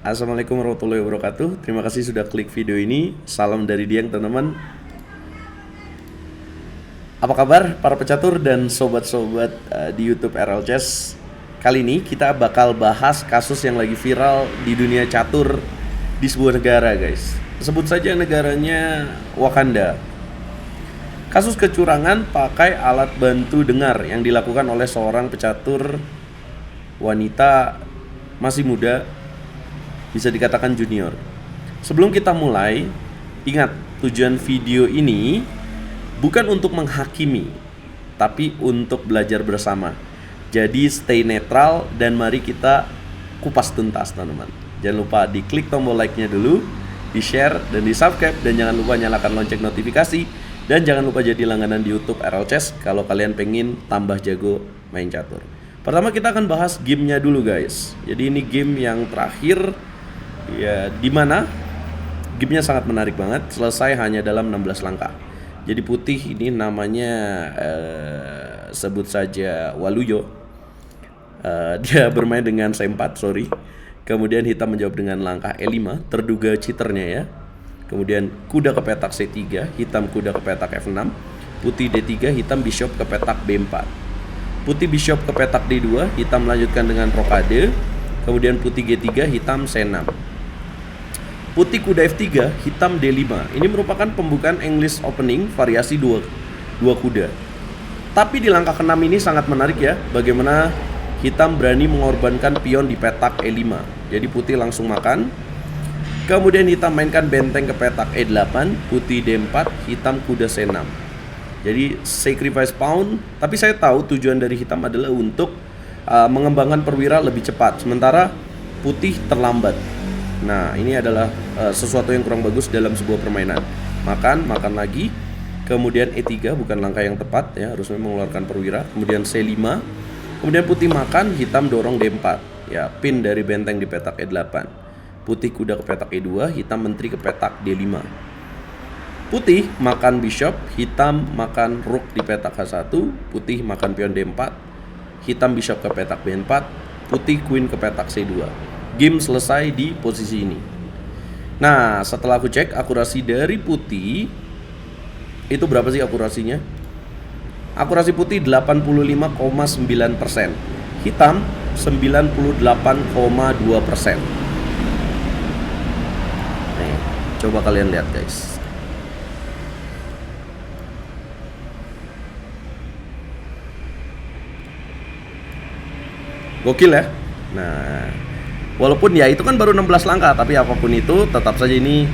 Assalamualaikum warahmatullahi wabarakatuh. Terima kasih sudah klik video ini. Salam dari Dieng, teman-teman. Apa kabar para pecatur dan sobat-sobat di YouTube RL Chess? Kali ini kita bakal bahas kasus yang lagi viral di dunia catur di sebuah negara, guys. Sebut saja negaranya Wakanda. Kasus kecurangan pakai alat bantu dengar yang dilakukan oleh seorang pecatur wanita masih muda, bisa dikatakan junior. Sebelum kita mulai, ingat tujuan video ini bukan untuk menghakimi, tapi untuk belajar bersama. Jadi stay netral dan mari kita kupas tuntas, teman-teman. Jangan lupa diklik tombol like-nya dulu, di-share dan di-subscribe, dan jangan lupa nyalakan lonceng notifikasi, dan jangan lupa jadi langganan di YouTube RL Chess kalau kalian pengen tambah jago main catur. Pertama kita akan bahas gamenya dulu, guys. Jadi ini game yang terakhir, ya, dimana gamenya sangat menarik banget, selesai hanya dalam 16 langkah. Jadi putih ini namanya sebut saja Waluyo. Dia bermain dengan C4, sorry. Kemudian hitam menjawab dengan langkah E5, terduga cheaternya ya. Kemudian kuda ke petak C3, hitam kuda ke petak F6, putih D3, hitam bishop ke petak B4. Putih bishop ke petak D2, hitam melanjutkan dengan rokade. Kemudian putih G3, hitam C6. Putih kuda F3, hitam D5. Ini merupakan pembukaan English Opening variasi dua kuda. Tapi di langkah ke-6 ini sangat menarik ya, bagaimana hitam berani mengorbankan pion di petak E5. Jadi putih langsung makan. Kemudian hitam mainkan benteng ke petak E8, putih D4, hitam kuda C6. Jadi sacrifice pawn, tapi saya tahu tujuan dari hitam adalah untuk mengembangkan perwira lebih cepat, sementara putih terlambat. Nah, ini adalah sesuatu yang kurang bagus dalam sebuah permainan. Makan lagi. Kemudian E3 bukan langkah yang tepat ya, harusnya mengeluarkan perwira. Kemudian C5. Kemudian putih makan, hitam dorong D4. Ya, pin dari benteng di petak E8. Putih kuda ke petak E2, hitam menteri ke petak D5. Putih makan bishop, hitam makan rook di petak H1, putih makan pion D4, hitam bishop ke petak B4, putih queen ke petak C2. Game selesai di posisi ini. Nah, setelah aku cek akurasi dari putih, itu berapa sih akurasinya? Akurasi putih 85,9%, hitam 98,2%. Nih, coba kalian lihat, guys. Gokil ya. Nah, walaupun ya itu kan baru 16 langkah, tapi apapun itu tetap saja ini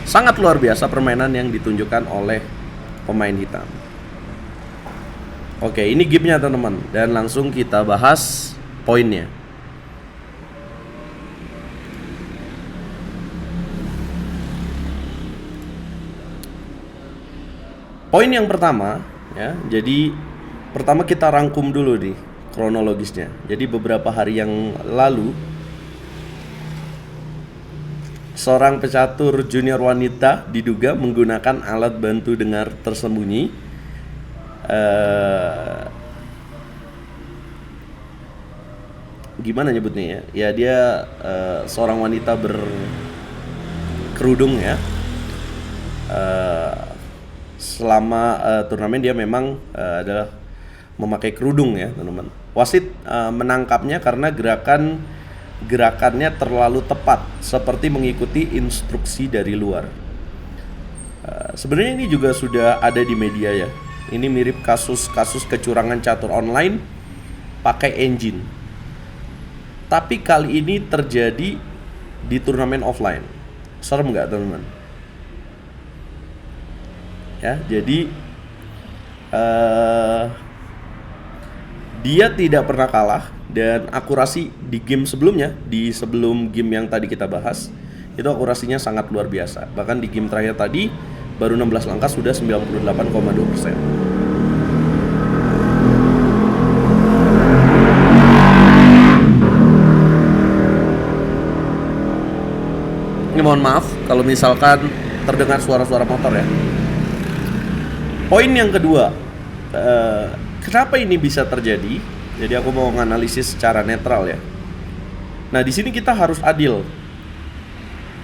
sangat luar biasa permainan yang ditunjukkan oleh pemain hitam. Oke, ini gamenya teman-teman, dan langsung kita bahas poinnya. Poin yang pertama ya, jadi pertama kita rangkum dulu nih kronologisnya. Jadi beberapa hari yang lalu seorang pecatur junior wanita diduga menggunakan alat bantu dengar tersembunyi gimana nyebutnya ya? Ya dia seorang wanita berkerudung ya. Selama turnamen dia memang adalah memakai kerudung ya, teman-teman. Wasit menangkapnya karena gerakannya terlalu tepat, seperti mengikuti instruksi dari luar. Sebenarnya ini juga sudah ada di media ya. Ini mirip kasus kecurangan catur online pakai engine. Tapi kali ini terjadi di turnamen offline. Serem nggak, teman-teman? Ya, jadi dia tidak pernah kalah, dan akurasi di game sebelumnya, di sebelum game yang tadi kita bahas, itu akurasinya sangat luar biasa. Bahkan di game terakhir tadi baru 16 langkah sudah 98,2%. Ini mohon maaf kalau misalkan terdengar suara-suara motor ya. Poin yang kedua, kenapa ini bisa terjadi? Jadi aku mau menganalisis secara netral ya. Nah, di sini kita harus adil.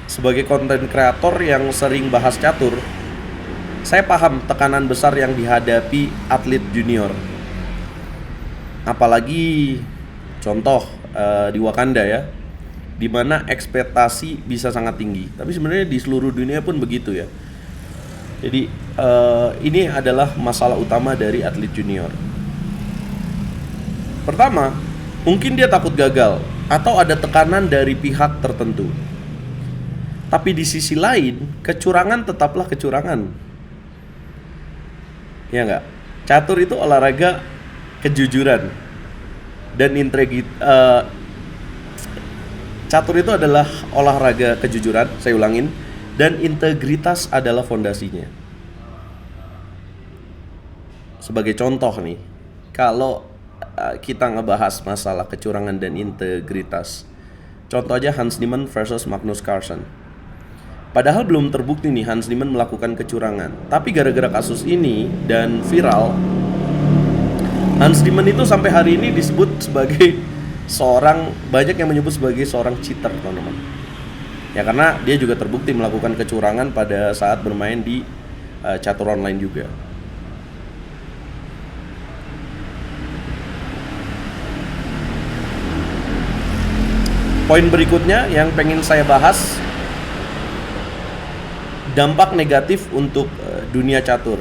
Sebagai konten kreator yang sering bahas catur, saya paham tekanan besar yang dihadapi atlet junior. Apalagi contoh di Wakanda ya, di mana ekspektasi bisa sangat tinggi. Tapi sebenarnya di seluruh dunia pun begitu ya. Jadi ini adalah masalah utama dari atlet junior. Pertama, mungkin dia takut gagal atau ada tekanan dari pihak tertentu. Tapi di sisi lain, kecurangan tetaplah kecurangan. Ya nggak? Catur itu olahraga kejujuran dan catur itu adalah olahraga kejujuran, saya ulangin, dan integritas adalah fondasinya. Sebagai contoh nih, kalau kita ngebahas masalah kecurangan dan integritas, contoh aja Hans Niemann versus Magnus Carlsen. Padahal belum terbukti nih Hans Niemann melakukan kecurangan, tapi gara-gara kasus ini dan viral, Hans Niemann itu sampai hari ini disebut sebagai banyak yang menyebut sebagai seorang cheater, teman-teman. Ya karena dia juga terbukti melakukan kecurangan pada saat bermain di catur online juga. Poin berikutnya yang pengen saya bahas, dampak negatif untuk dunia catur.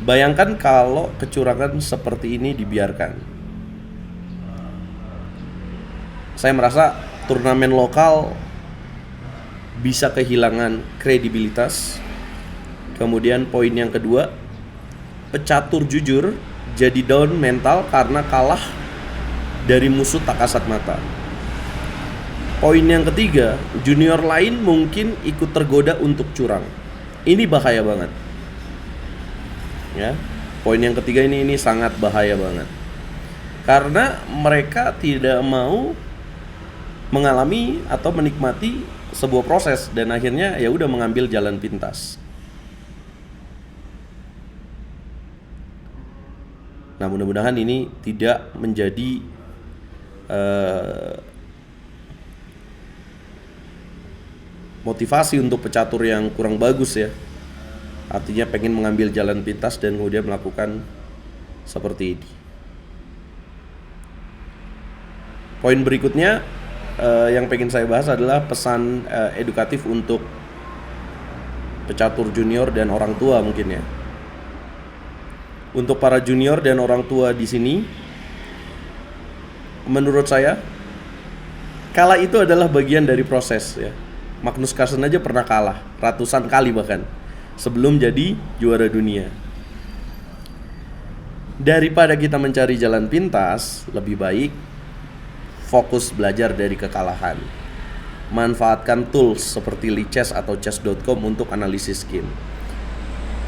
Bayangkan kalau kecurangan seperti ini dibiarkan. Saya merasa turnamen lokal bisa kehilangan kredibilitas. Kemudian poin yang kedua, pecatur jujur jadi down mental karena kalah dari musuh tak kasat mata. Poin yang ketiga, junior lain mungkin ikut tergoda untuk curang. Ini bahaya banget. Ya. Poin yang ketiga ini sangat bahaya banget. Karena mereka tidak mau mengalami atau menikmati sebuah proses dan akhirnya ya udah mengambil jalan pintas. Nah, mudah-mudahan ini tidak menjadi motivasi untuk pecatur yang kurang bagus ya. Artinya pengen mengambil jalan pintas dan kemudian melakukan seperti ini. Poin berikutnya yang pengen saya bahas adalah pesan edukatif untuk pecatur junior dan orang tua mungkin ya. Untuk para junior dan orang tua di sini, menurut saya kalah itu adalah bagian dari proses ya. Magnus Carlsen aja pernah kalah ratusan kali bahkan sebelum jadi juara dunia. Daripada kita mencari jalan pintas, lebih baik fokus belajar dari kekalahan. Manfaatkan tools seperti Lichess atau chess.com untuk analisis game.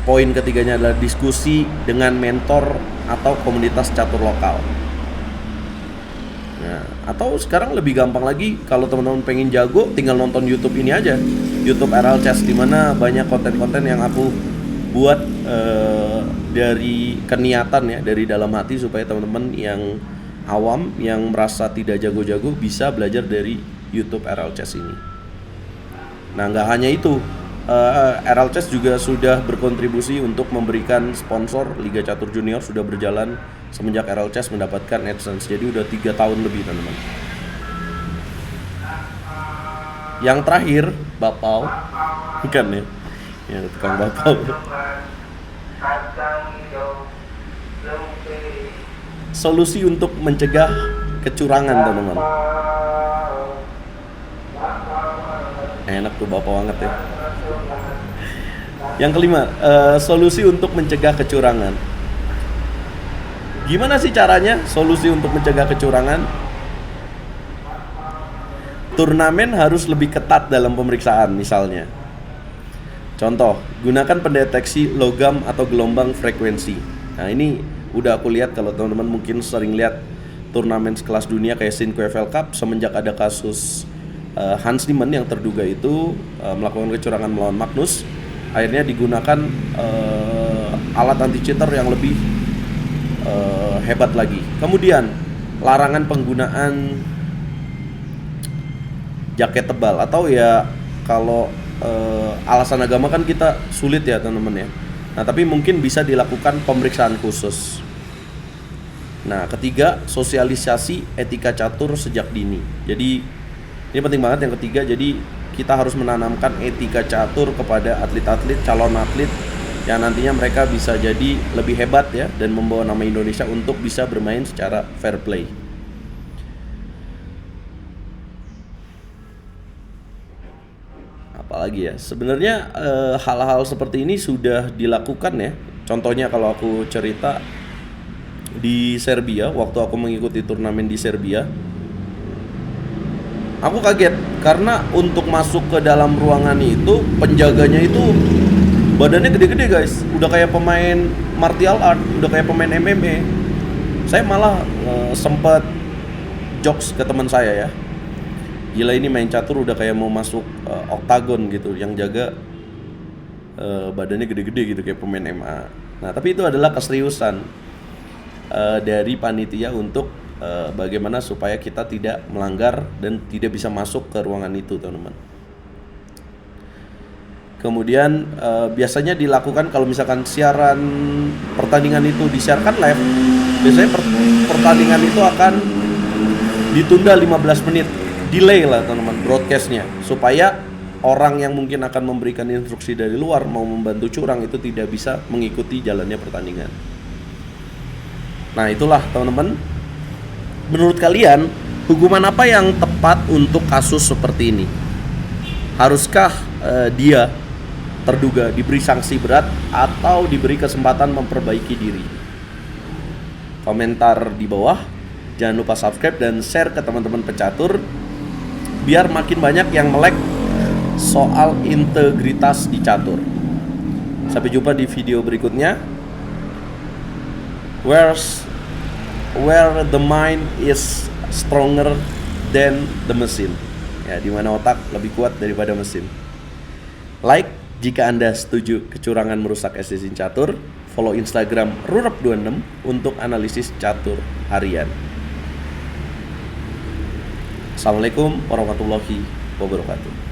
Poin ketiganya adalah diskusi dengan mentor atau komunitas catur lokal. Nah, atau sekarang lebih gampang lagi, kalau teman-teman pengen jago, tinggal nonton YouTube ini aja, YouTube RL Chess, di mana banyak konten-konten yang aku buat dari keniatan ya, dari dalam hati supaya teman-teman yang awam, yang merasa tidak jago-jago bisa belajar dari YouTube RL Chess ini. Nah, nggak hanya itu, RL Chess juga sudah berkontribusi untuk memberikan sponsor. Liga Catur Junior sudah berjalan semenjak RL Chess mendapatkan AdSense. Jadi udah 3 tahun lebih, teman-teman. Yang terakhir, Bapau. Bukan ya? Ya, tukang Bapau. Solusi untuk mencegah kecurangan, teman-teman. Enak tuh Bapau banget ya. Yang kelima, solusi untuk mencegah kecurangan. Gimana sih caranya solusi untuk mencegah kecurangan? Turnamen harus lebih ketat dalam pemeriksaan misalnya. Contoh, gunakan pendeteksi logam atau gelombang frekuensi. Nah, ini udah aku lihat, kalau teman-teman mungkin sering lihat turnamen sekelas dunia kayak Sin QFL Cup, semenjak ada kasus Hans Niemann yang terduga itu melakukan kecurangan melawan Magnus, akhirnya digunakan alat anti cheater yang lebih hebat lagi. Kemudian larangan penggunaan jaket tebal, atau ya kalau alasan agama kan kita sulit ya teman-teman ya. Nah, tapi mungkin bisa dilakukan pemeriksaan khusus. Nah, ketiga, sosialisasi etika catur sejak dini. Jadi ini penting banget yang ketiga. Jadi kita harus menanamkan etika catur kepada atlet-atlet, calon atlet yang nantinya mereka bisa jadi lebih hebat ya, dan membawa nama Indonesia untuk bisa bermain secara fair play. Apalagi ya, sebenarnya hal-hal seperti ini sudah dilakukan ya. Contohnya kalau aku cerita di Serbia, waktu aku mengikuti turnamen di Serbia, aku kaget karena untuk masuk ke dalam ruangan itu penjaganya itu badannya gede-gede guys, udah kayak pemain martial art, udah kayak pemain MMA. Saya malah sempat jokes ke teman saya ya, gila ini main catur udah kayak mau masuk oktagon gitu, yang jaga badannya gede-gede gitu kayak pemain MMA. Nah, tapi itu adalah keseriusan dari panitia untuk bagaimana supaya kita tidak melanggar dan tidak bisa masuk ke ruangan itu, teman-teman. Kemudian biasanya dilakukan kalau misalkan siaran pertandingan itu disiarkan live, biasanya pertandingan itu akan ditunda 15 menit, delay lah teman-teman broadcastnya, supaya orang yang mungkin akan memberikan instruksi dari luar mau membantu curang itu tidak bisa mengikuti jalannya pertandingan. Nah, itulah teman-teman. Menurut kalian, hukuman apa yang tepat untuk kasus seperti ini? Haruskah dia terduga diberi sanksi berat atau diberi kesempatan memperbaiki diri? Komentar di bawah. Jangan lupa subscribe dan share ke teman-teman pecatur biar makin banyak yang melek soal integritas di catur. Sampai jumpa di video berikutnya. Where the mind is stronger than the machine. Ya, di mana otak lebih kuat daripada mesin. Like jika Anda setuju kecurangan merusak esensi catur. Follow Instagram Rurap26 untuk analisis catur harian. Assalamualaikum warahmatullahi wabarakatuh.